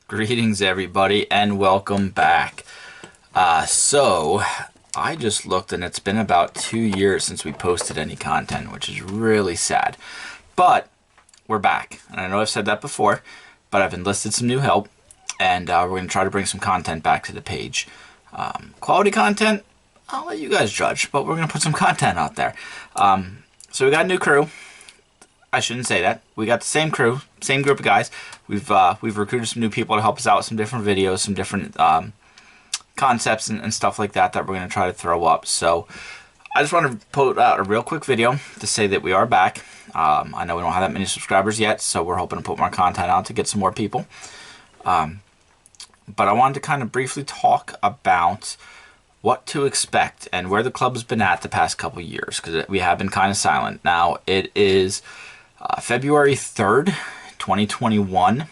Greetings, everybody, and welcome back. So, I just looked, and it's been about 2 years since we posted any content, which is really sad. But we're back, and I know I've said that before, but I've enlisted some new help, and we're going to try to bring some content back to the page. Quality content, I'll let you guys judge, but we're going to put some content out there. So we got a new crew. I shouldn't say that. We got the same crew, same group of guys. We've recruited some new people to help us out with some different videos, some different concepts and stuff like that we're going to try to throw up. So I just want to put out a real quick video to say that we are back. I know we don't have that many subscribers yet, so we're hoping to put more content out to get some more people. But I wanted to kind of briefly talk about what to expect and where the club's been at the past couple years, because we have been kind of silent. Now, it is February 3rd, 2021,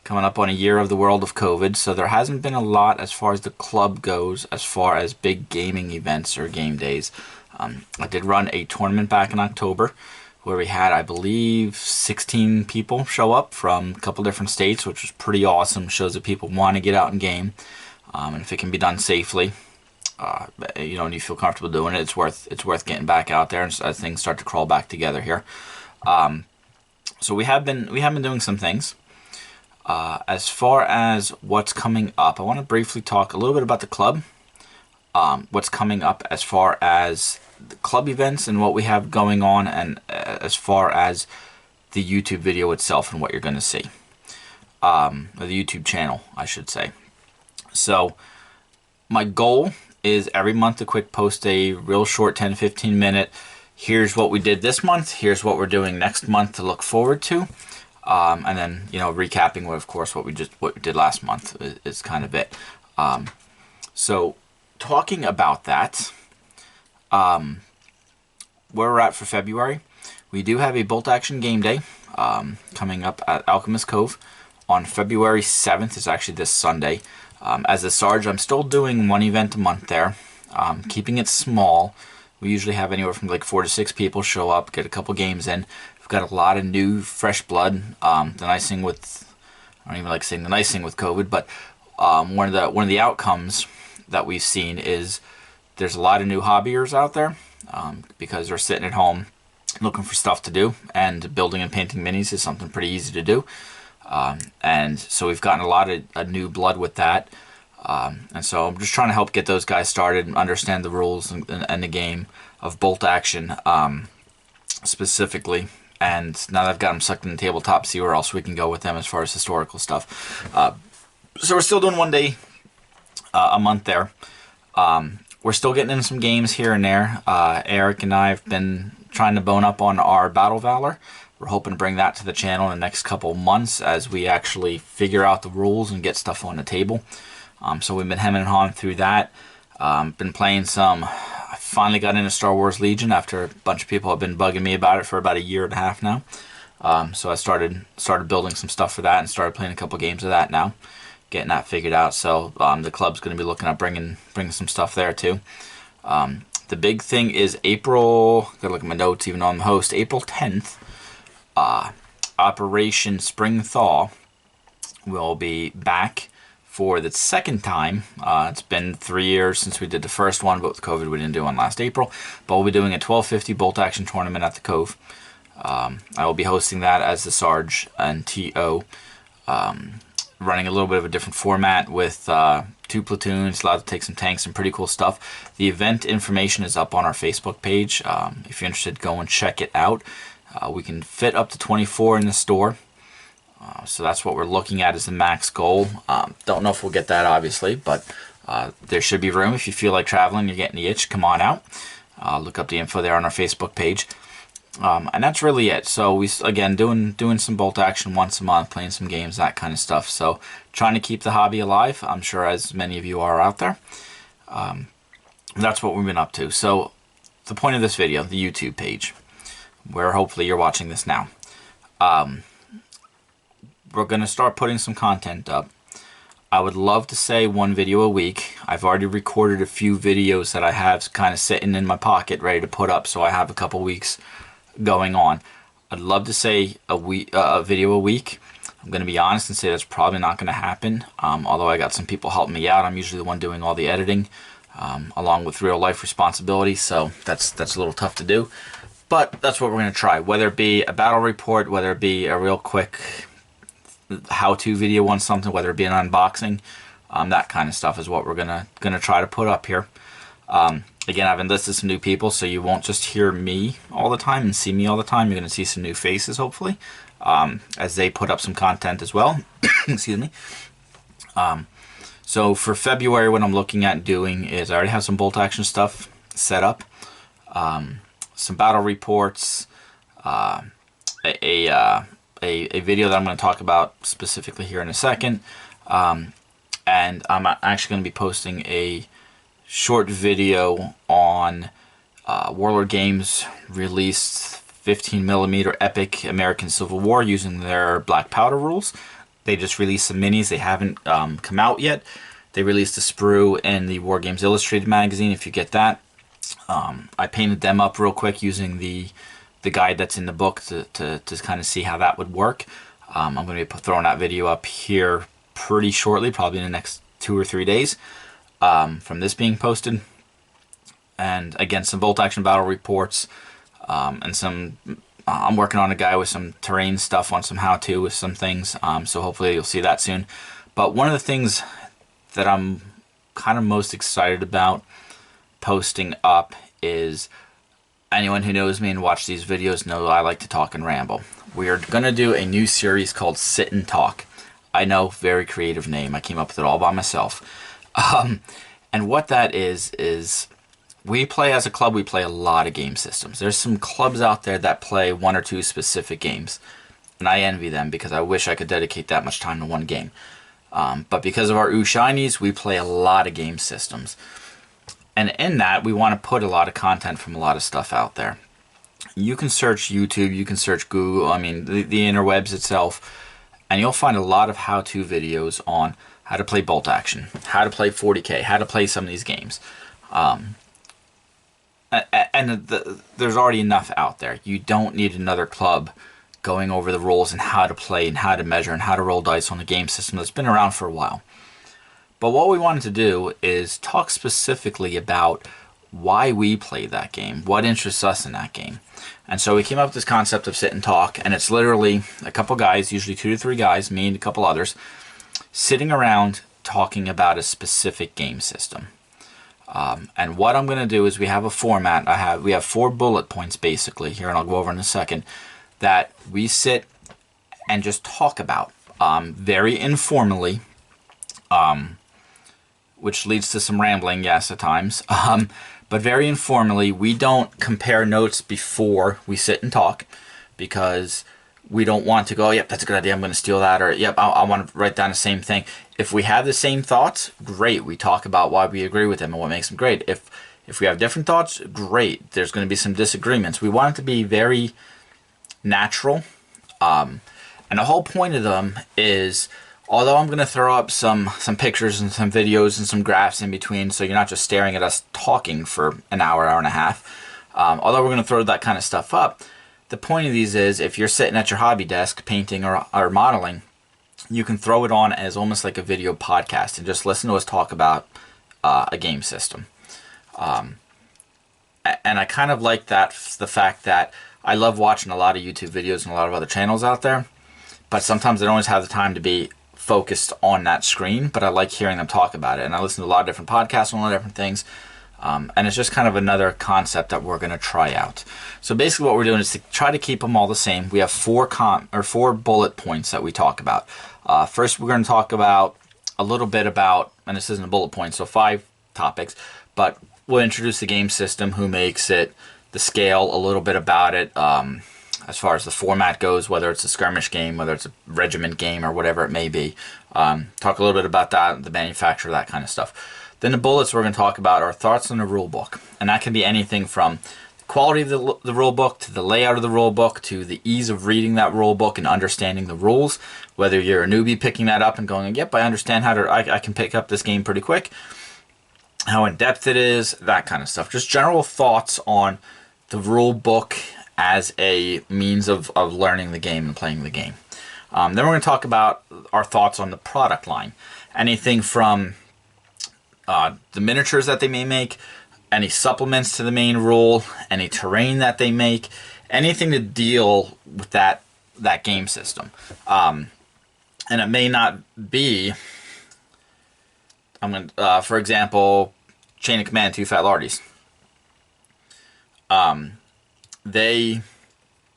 coming up on a year of the world of COVID, so there hasn't been a lot as far as the club goes, as far as big gaming events or game days. I did run a tournament back in October where we had, I believe, 16 people show up from a couple different states, which was pretty awesome. Shows that people want to get out and game, and if it can be done safely, and you feel comfortable doing it, it's worth getting back out there as things start to crawl back together here. So we have been doing some things. As far as what's coming up, I want to briefly talk a little bit about the club. What's coming up as far as the club events and what we have going on, and as far as the YouTube video itself and what you're going to see. Or the YouTube channel, I should say. So my goal is every month to quick post a real short 10-15 minute. Here's what we did this month. Here's what we're doing next month to look forward to. And then, recapping what we did last month is kind of it. So talking about that, where we're at for February, we do have a Bolt Action Game Day coming up at Alchemist Cove on February 7th. It's actually this Sunday. As a Sarge, I'm still doing one event a month there, keeping it small. We usually have anywhere from like 4 to 6 people show up, get a couple games in. We've got a lot of new, fresh blood. The nice thing with, I don't even like saying the nice thing with COVID, but one of the outcomes that we've seen is there's a lot of new hobbyers out there because they're sitting at home looking for stuff to do, and building and painting minis is something pretty easy to do. And so we've gotten a lot of new blood with that. And so I'm just trying to help get those guys started and understand the rules and the game of Bolt Action specifically. And now that I've got them sucked in the tabletop, see where else we can go with them as far as historical stuff. So we're still doing one day a month there. We're still getting in some games here and there. Eric and I have been trying to bone up on our Battle Valor. We're hoping to bring that to the channel in the next couple months as we actually figure out the rules and get stuff on the table. So we've been hemming and hawing through that. Been playing some. I finally got into Star Wars Legion after a bunch of people have been bugging me about it for about a year and a half now. So I started building some stuff for that and started playing a couple games of that now, getting that figured out. So the club's going to be looking at bringing some stuff there too. The big thing is April. Gotta look at my notes, even though I'm the host. April 10th, Operation Spring Thaw will be back for the second time. It's been 3 years since we did the first one, but with COVID we didn't do one last April. But we'll be doing a 1250 Bolt Action tournament at the Cove. I will be hosting that as the Sarge and TO, running a little bit of a different format with 2 platoons, allowed to take some tanks, some pretty cool stuff. The event information is up on our Facebook page. If you're interested, go and check it out. We can fit up to 24 in the store. So that's what we're looking at as the max goal. Don't know if we'll get that, obviously, but there should be room. If you feel like traveling, you're getting the itch, come on out. Look up the info there on our Facebook page. And that's really it. So we, again, doing some Bolt Action once a month, playing some games, that kind of stuff. So trying to keep the hobby alive, I'm sure as many of you are out there. That's what we've been up to. So the point of this video, the YouTube page, where hopefully you're watching this now. We're going to start putting some content up. I would love to say 1 video a week. I've already recorded a few videos that I have kind of sitting in my pocket ready to put up, so I have a couple weeks going on. I'd love to say a video a week. I'm going to be honest and say that's probably not going to happen. Although I got some people helping me out, I'm usually the one doing all the editing, along with real life responsibility. So that's a little tough to do. But that's what we're going to try. Whether it be a battle report, whether it be a real quick how-to video on something, whether it be an unboxing, that kind of stuff is what we're gonna try to put up here. Again, I've enlisted some new people, so you won't just hear me all the time and see me all the time. You're gonna see some new faces, hopefully, as they put up some content as well. Excuse me. So for February, what I'm looking at doing is I already have some bolt action stuff set up, some battle reports, a video that I'm going to talk about specifically here in a second, and I'm actually going to be posting a short video on Warlord Games released 15mm Epic American Civil War using their black powder rules. They just released some minis. They haven't come out yet. They released a sprue in the War Games Illustrated magazine, if you get that. I painted them up real quick using the guide that's in the book to kind of see how that would work. I'm going to be throwing that video up here pretty shortly, probably in the next 2 or 3 days from this being posted. And again, some bolt action battle reports, and some I'm working on a guy with some terrain stuff on some how-to with some things, so hopefully you'll see that soon. But one of the things that I'm kind of most excited about posting up is, anyone who knows me and watch these videos know I like to talk and ramble. We are going to do a new series called Sit and Talk. I know, very creative name. I came up with it all by myself. And what that is we play as a club, we play a lot of game systems. There's some clubs out there that play 1 or 2 specific games, and I envy them because I wish I could dedicate that much time to one game. But because of our Ooh Shinies, we play a lot of game systems. And in that, we want to put a lot of content from a lot of stuff out there. You can search YouTube, you can search Google, I mean, the interwebs itself, and you'll find a lot of how-to videos on how to play bolt action, how to play 40K, how to play some of these games. There's already enough out there. You don't need another club going over the rules and how to play and how to measure and how to roll dice on a game system that's been around for a while. But what we wanted to do is talk specifically about why we play that game, what interests us in that game. And so we came up with this concept of Sit and Talk, and it's literally a couple guys, usually 2 to 3 guys, me and a couple others, sitting around talking about a specific game system. And what I'm going to do is we have a format. We have 4 bullet points basically here, and I'll go over in a second, that we sit and just talk about very informally, which leads to some rambling, yes, at times. But very informally, we don't compare notes before we sit and talk, because we don't want to go, yep, that's a good idea, I'm going to steal that, or yep, I want to write down the same thing. If we have the same thoughts, great. We talk about why we agree with them and what makes them great. If we have different thoughts, great. There's going to be some disagreements. We want it to be very natural. And the whole point of them is, although I'm going to throw up some pictures and some videos and some graphs in between, so you're not just staring at us talking for an hour, hour and a half, although we're going to throw that kind of stuff up, the point of these is, if you're sitting at your hobby desk painting or modeling, you can throw it on as almost like a video podcast and just listen to us talk about a game system. And I kind of like that, the fact that I love watching a lot of YouTube videos and a lot of other channels out there, but sometimes I don't always have the time to be focused on that screen, but I like hearing them talk about it. And I listen to a lot of different podcasts on a lot of different things. And it's just kind of another concept that we're going to try out. So basically what we're doing is to try to keep them all the same. We have 4 bullet points that we talk about. First, we're going to talk about a little bit about, and this isn't a bullet point, so 5 topics, but we'll introduce the game system, who makes it, the scale, a little bit about it, as far as the format goes, whether it's a skirmish game, whether it's a regiment game, or whatever it may be. Talk a little bit about that, the manufacturer, that kind of stuff. Then the bullets we're going to talk about are thoughts on the rule book, and that can be anything from the quality of the rule book, to the layout of the rule book, to the ease of reading that rule book and understanding the rules. Whether you're a newbie picking that up and going, yep, I understand how to, I can pick up this game pretty quick, how in depth it is, that kind of stuff. Just general thoughts on the rule book as a means of learning the game and playing the game. Then we're going to talk about our thoughts on the product line. Anything from the miniatures that they may make, any supplements to the main rule, any terrain that they make, anything to deal with that game system. And it may not be, for example, Chain of Command, Two Fat Lardies. They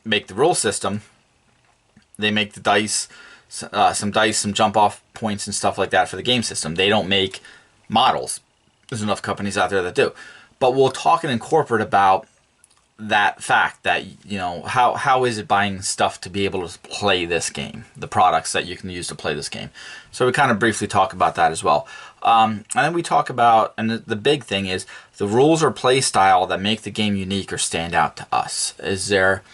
make the rule system. They make the dice, some jump off points and stuff like that for the game system. They don't make models. There's enough companies out there that do. But we'll talk in corporate about that fact that, how is it buying stuff to be able to play this game, the products that you can use to play this game. So we kind of briefly talk about that as well. And then we talk about, and the big thing is, the rules or play style that make the game unique or stand out to us. Is there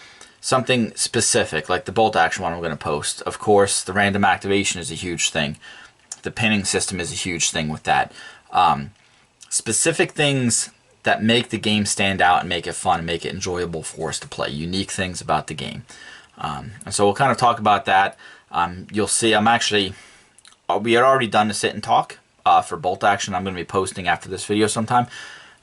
something specific, like the bolt action one I'm going to post? Of course, the random activation is a huge thing. The pinning system is a huge thing with that. Specific things that make the game stand out and make it fun and make it enjoyable for us to play. Unique things about the game. And so we'll kind of talk about that. You'll see we had already done the sit and talk for bolt action. I'm going to be posting after this video sometime.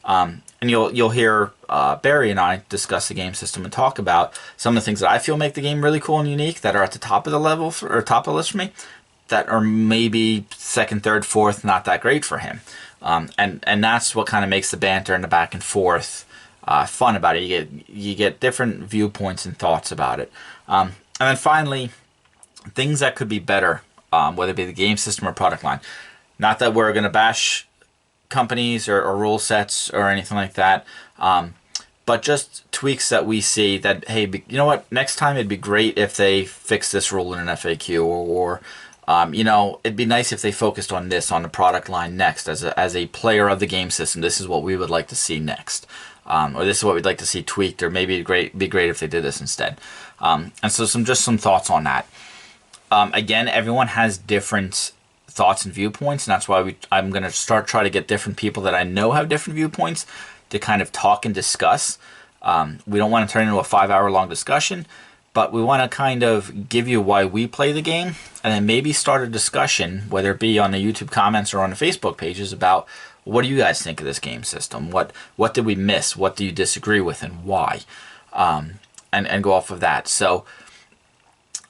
And you'll hear Barry and I discuss the game system and talk about some of the things that I feel make the game really cool and unique that are at the top of the level or top of the list for me, that are maybe second, third, fourth, not that great for him. And that's what kind of makes the banter and the back and forth fun about it. You get different viewpoints and thoughts about it. And then finally, things that could be better, whether it be the game system or product line. Not that we're going to bash companies or rule sets or anything like that, but just tweaks that we see that, hey, you know what, next time it'd be great if they fix this rule in an FAQ, or it'd be nice if they focused on this on the product line next. As a player of the game system, this is what we would like to see next, or this is what we'd like to see tweaked, or maybe it'd be great if they did this instead. And so some thoughts on that. Again, everyone has different thoughts and viewpoints, and that's why I'm going to try to get different people that I know have different viewpoints to kind of talk and discuss. We don't want to turn into a 5-hour long discussion, but we want to kind of give you why we play the game, and then maybe start a discussion, whether it be on the YouTube comments or on the Facebook pages, about what do you guys think of this game system? What did we miss? What do you disagree with, and why? And go off of that. So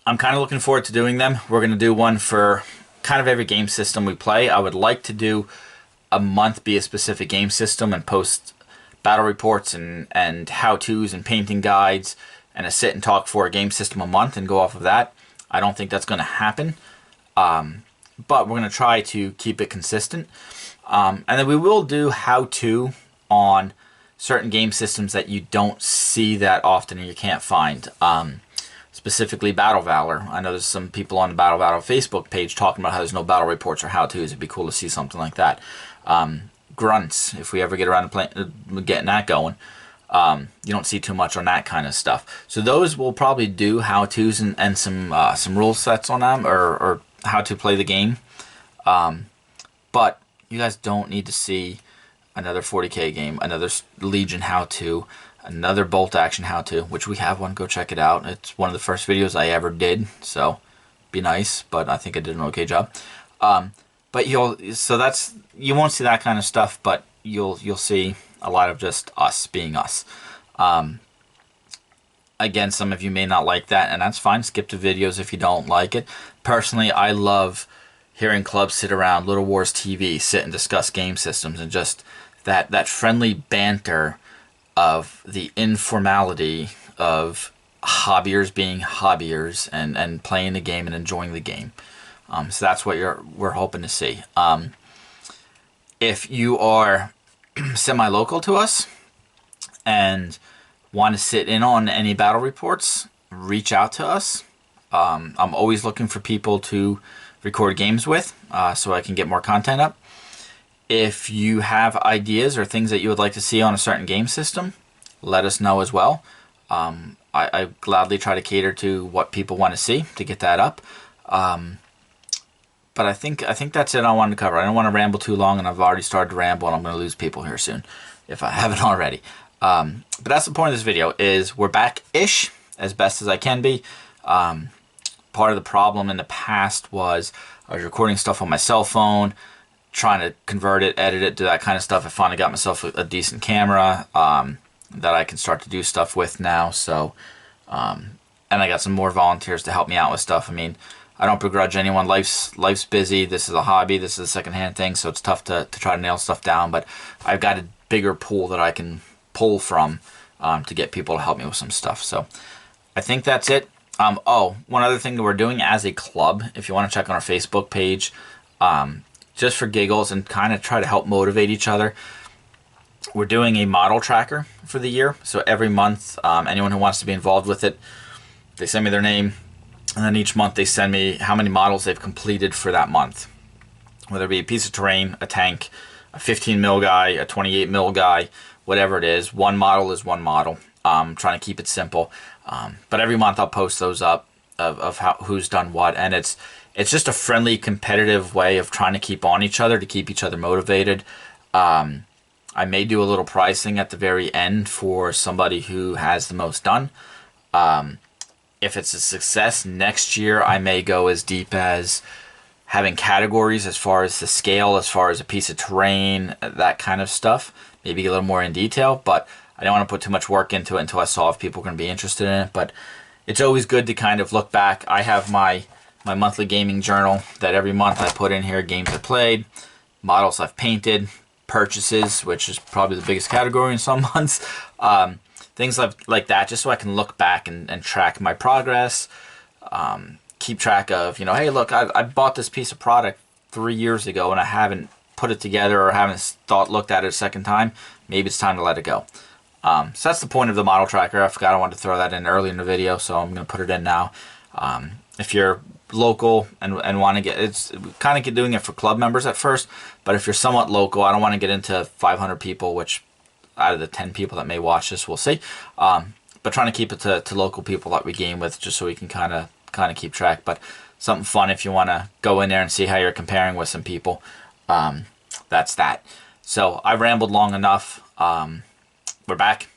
I'm kind of looking forward to doing them. We're going to do one for kind of every game system we play. I would like to do a month be a specific game system and post battle reports and how-tos and painting guides and a sit and talk for a game system a month and go off of that. I don't think that's going to happen, but we're going to try to keep it consistent. And then we will do how-to on certain game systems that you don't see that often and you can't find. Specifically Battle Valor. I know there's some people on the Battle Valor Facebook page talking about how there's no battle reports or how-tos. It'd be cool to see something like that. Grunts, if we ever get around to getting that going. You don't see too much on that kind of stuff. So those will probably do how-tos and some rule sets on them, or how to play the game. But you guys don't need to see another 40K game, another Legion how-to, another bolt action how-to, which we have one. Go check it out. It's one of the first videos I ever did, so be nice, but I think I did an okay job. But you won't see that kind of stuff, but you'll see a lot of just us being us. Again, some of you may not like that, and that's fine. Skip the videos if you don't like it. Personally, I love hearing clubs sit around Little Wars TV, sit and discuss game systems, and just that friendly banter of the informality of hobbyers being hobbyers and playing the game and enjoying the game. So that's what we're hoping to see. If you are semi-local to us and want to sit in on any battle reports, reach out to us. I'm always looking for people to record games with, so I can get more content up. If you have ideas or things that you would like to see on a certain game system, let us know as well. I gladly try to cater to what people want to see to get that up. But I think that's it I wanted to cover. I don't want to ramble too long, and I've already started to ramble, and I'm going to lose people here soon if I haven't already. But that's the point of this video, is we're back-ish as best as I can be. part of the problem in the past was I was recording stuff on my cell phone, trying to convert it, edit it, do that kind of stuff. I finally got myself a decent camera that I can start to do stuff with now. So, and I got some more volunteers to help me out with stuff. I mean, I don't begrudge anyone. Life's busy. This is a hobby. This is a secondhand thing, so it's tough to try to nail stuff down. But I've got a bigger pool that I can pull from to get people to help me with some stuff. So I think that's it. Oh, one other thing that we're doing as a club, if you want to check on our Facebook page, just for giggles and kind of try to help motivate each other, we're doing a model tracker for the year. So every month, anyone who wants to be involved with it, they send me their name, and then each month they send me how many models they've completed for that month. Whether it be a piece of terrain, a tank, a 15 mil guy, a 28 mil guy, whatever it is. One model is one model. Trying to keep it simple. But every month I'll post those up of who's done what, and it's just a friendly, competitive way of trying to keep on each other, to keep each other motivated. I may do a little pricing at the very end for somebody who has the most done. If it's a success next year, I may go as deep as having categories as far as the scale, as far as a piece of terrain, that kind of stuff. Maybe a little more in detail, but I don't want to put too much work into it until I saw if people are going to be interested in it. But it's always good to kind of look back. I have my monthly gaming journal that every month I put in here: games I played, models I've painted, purchases, which is probably the biggest category in some months, things like that, just so I can look back and track my progress, keep track of, hey, look, I bought this piece of product 3 years ago and I haven't put it together or haven't looked at it a second time. Maybe it's time to let it go. So that's the point of the model tracker. I forgot I wanted to throw that in early in the video, so I'm going to put it in now. If you're local and want to it's kind of doing it for club members at first, but if you're somewhat local, I don't want to get into 500 people, which out of the 10 people that may watch this, we'll see. But trying to keep it to local people that we game with, just so we can kind of keep track. But something fun if you want to go in there and see how you're comparing with some people. That's that. So I rambled long enough. We're back.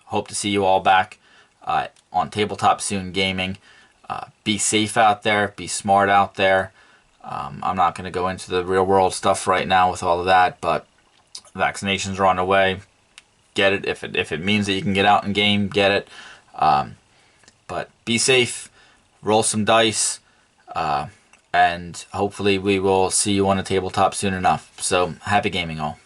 Hope to see you all back on Tabletop Soon Gaming. Be safe out there. Be smart out there. I'm not going to go into the real world stuff right now with all of that, but vaccinations are on the way. Get it if it means that you can get out and game. Get it. But be safe. Roll some dice. And hopefully we will see you on a tabletop soon enough. So happy gaming all.